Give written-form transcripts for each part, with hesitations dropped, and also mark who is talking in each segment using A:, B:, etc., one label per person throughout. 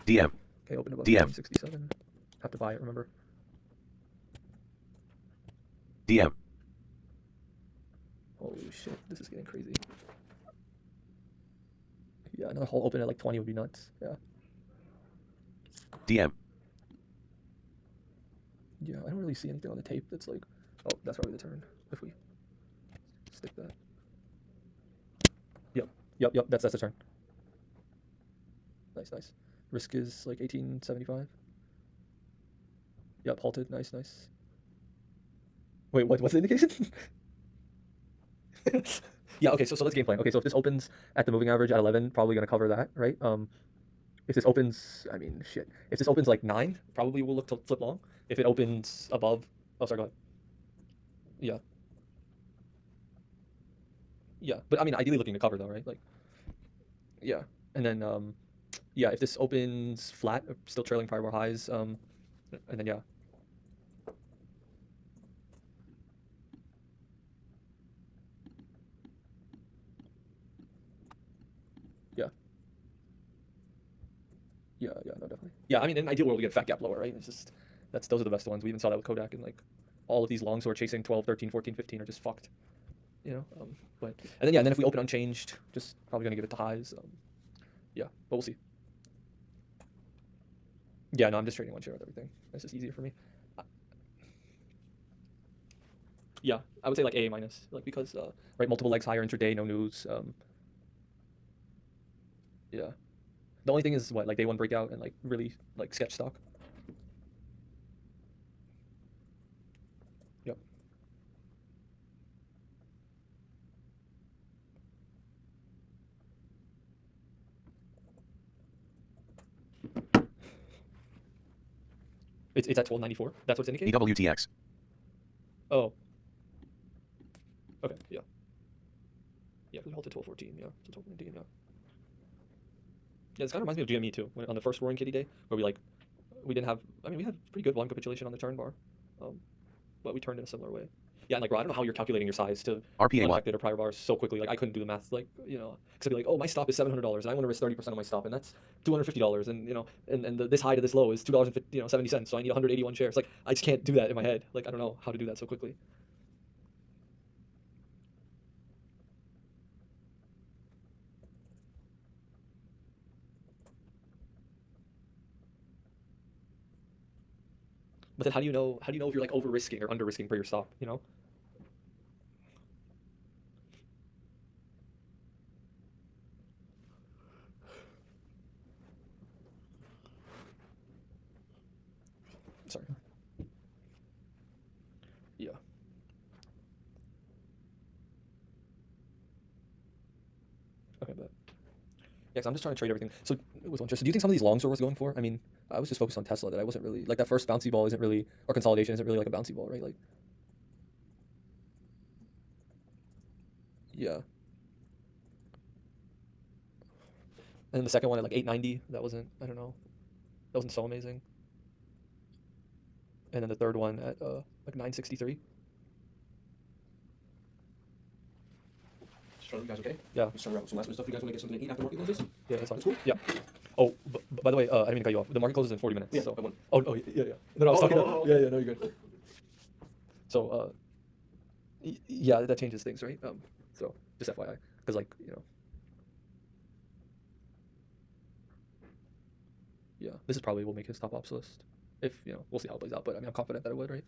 A: DM.
B: Okay, open above
A: DM.
B: 1867. Have to buy it, remember?
A: DM.
B: Holy shit, this is getting crazy. Yeah, another whole open at like 20 would be nuts. Yeah.
A: DM.
B: Yeah, I don't really see anything on the tape that's like, oh, that's probably the turn. If we stick that. Yep, that's the turn. Nice. Risk is like 1875. Yep, halted. Nice. Wait, what's the indication? Yeah, okay, so let's game plan. Okay, so if this opens at the moving average at 11, probably going to cover that, right? If this opens, I mean, shit. If this opens like 9, probably we'll look to flip long. If it opens above, oh, sorry, go ahead. Yeah, but I mean, ideally looking to cover though, right? Like, yeah, and then yeah, if this opens flat, still trailing prior bar highs, and then yeah. Yeah, no, definitely. Yeah, I mean, in an ideal world, we get fat gap lower, right? It's just, those are the best ones. We even saw that with Kodak, and like, all of these longs who are chasing 12, 13, 14, 15 are just fucked, you know? But, and then, yeah, and then if we open unchanged, just probably gonna give it to highs. Yeah, but we'll see. Yeah, no, I'm just trading one share with everything. It's just easier for me. Yeah, I would say like AA minus, like because right, multiple legs higher intraday, no news. Yeah, the only thing is what, like day one breakout and like really like sketch stock. Yep. It's at 1294. That's what's indicated.
A: EWTX.
B: Oh. Okay. Yeah. Yeah, we halted 1214. Yeah, so 1219. Yeah. Yeah, this kind of reminds me of GME too. When on the first Roaring Kitty day, where we didn't have. I mean, we had pretty good volume capitulation on the turn bar, but we turned in a similar way. Yeah, and like, bro, I don't know how you're calculating your size to
A: RPA
B: unaffected or prior bars so quickly. Like, I couldn't do the math. Like, you know, because I'd be like, oh, my stop is $700, and I want to risk 30% of my stop, and that's $250, and you know, and this high to this low is $2.70. So I need 181 shares. Like, I just can't do that in my head. Like, I don't know how to do that so quickly. But then how do you know? How do you know if you're like over risking or under risking for your stop? You know? Sorry. Yeah. Okay, but yeah, 'cause I'm just trying to trade everything. So with one share. So do you think some of these longs are worth going for? I mean, I was just focused on Tesla. That I wasn't really like that first bouncy ball isn't really, or consolidation isn't really like a bouncy ball, right? Like, yeah. And then the second one at like 890, that wasn't, I don't know, that wasn't so amazing. And then the third one at like 963.
C: Charlie, you guys okay?
B: Yeah.
C: Let's turn around with some last minute stuff. You guys want to get something to eat after market closes?
B: Yeah, that's fine.
C: That's cool.
B: Yeah. Oh, by the way, I didn't mean to cut you off. The market closes in 40 minutes.
C: Yeah,
B: So.
C: I won.
B: Oh, yeah. No, I was talking. Yeah, no, you're good. So, yeah, that changes things, right? So just FYI, because like, you know. Yeah, this is probably will make his top ops list. If, you know, we'll see how it plays out, but I mean, I'm confident that it would, right?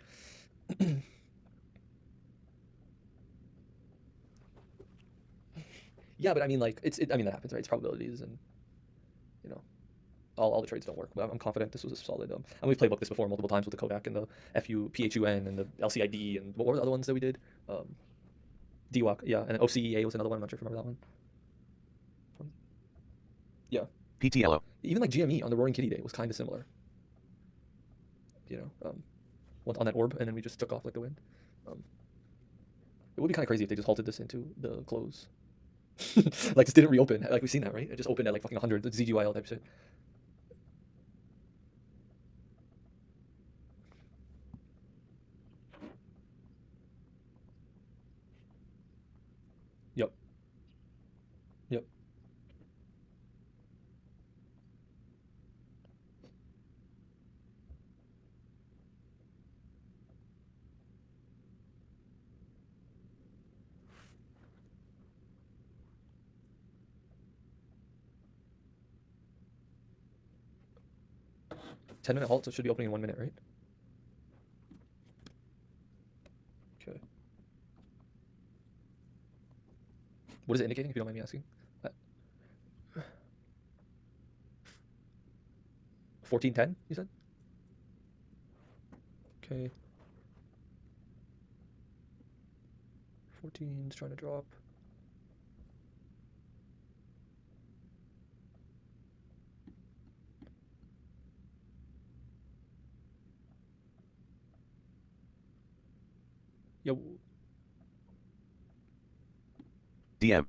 B: Yeah, but I mean, like, I mean, that happens, right? It's probabilities, and, you know, all the trades don't work. But I'm confident this was a solid. And we've playbooked this before multiple times with the Kodak and the PHUN and the LCID and what were the other ones that we did? DWAC, yeah, and OCEA was another one. I'm not sure if you remember that one. Yeah.
A: PTLO.
B: Even like GME on the Roaring Kitty day was kind of similar. You know, on that orb, and then we just took off like the wind. It would be kind of crazy if they just halted this into the close. Like, just didn't reopen. Like, we've seen that, right? It just opened at like fucking 100, the ZGYL type shit. Yep. 10-minute halt, so it should be opening in 1 minute, right? Okay. What is it indicating, if you don't mind me asking? 14:10, you said? Okay. 14's trying to drop. Yo.
A: DM.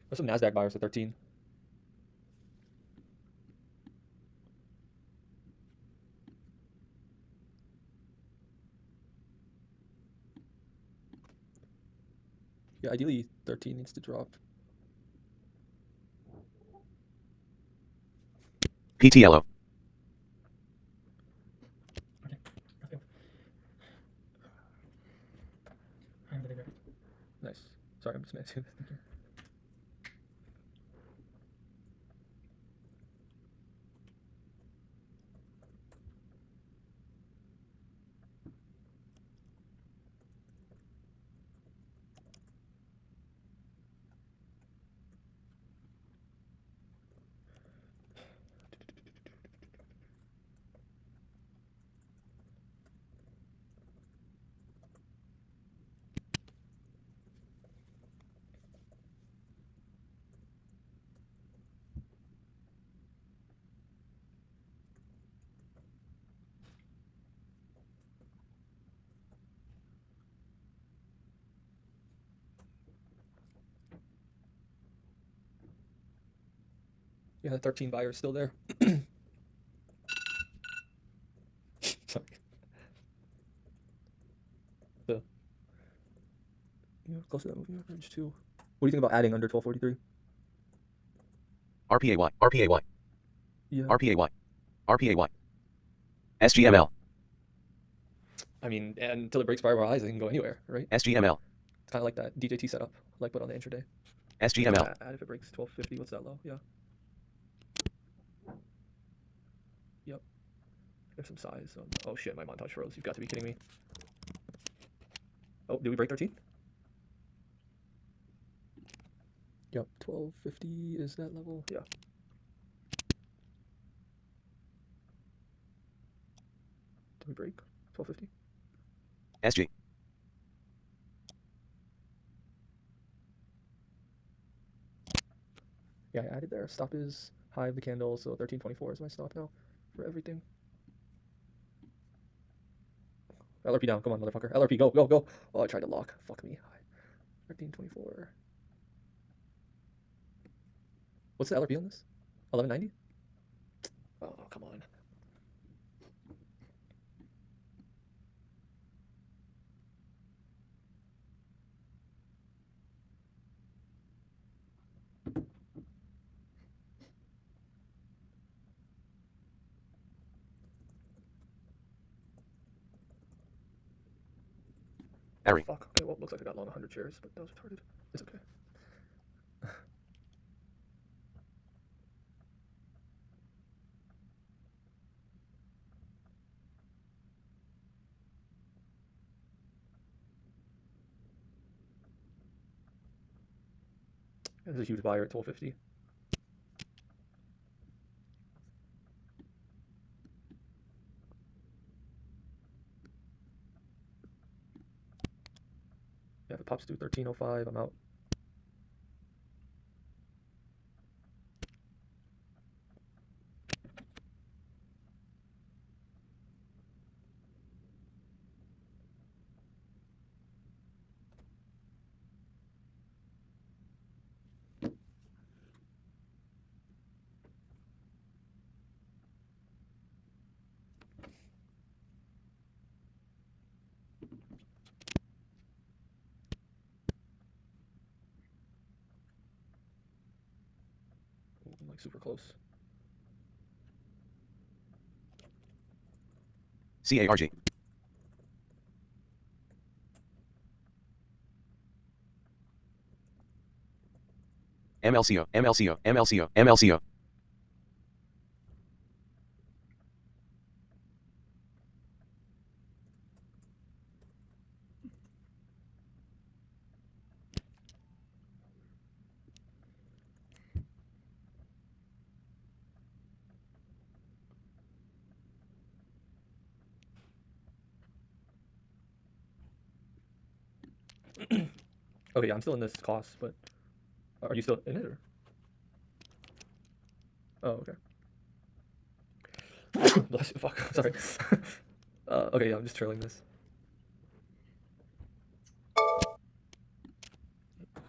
B: There's some NASDAQ buyers at 13. Yeah, ideally 13 needs to drop.
A: PT yellow.
B: Nice. Sorry, I'm just messing. Yeah, the 13 buyer is still there. Sorry. Yeah, close to that moving average too. What do you think about adding under 1243?
A: RPAY. RPAY.
B: Yeah.
A: RPAY. RPAY. SGML.
B: I mean, and until it breaks prior highs, it can go anywhere, right?
A: SGML.
B: It's kind of like that DJT setup, like put on the intraday.
A: SGML.
B: Add if it breaks 1250. What's that low? Yeah. Yep. There's some size. Oh shit, my montage froze. You've got to be kidding me. Oh, did we break 13? Yep. 1250 is that level? Yeah. Did we break 1250?
A: SG.
B: Yeah, I added there. Stop is high of the candle, so 1324 is my stop now for everything. LRP down. Come on, motherfucker. LRP, go, go, go. Oh, I tried to lock. Fuck me. 1324. What's the LRP on this? 1190? Oh, come on.
A: Harry.
B: Fuck. Okay, well, looks like I got long 100 shares, but that was retarded. It's okay. There's a huge buyer at 1250. Yeah, if it pops through 1305, I'm out. I'm like super close.
A: CARG. MLCO, MLCO, MLCO, MLCO.
B: Okay, yeah, I'm still in this KOSS, but are you still in it or? Oh, okay. Bless you. Fuck. Sorry. Okay, yeah, I'm just trailing this.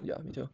B: Yeah, me too.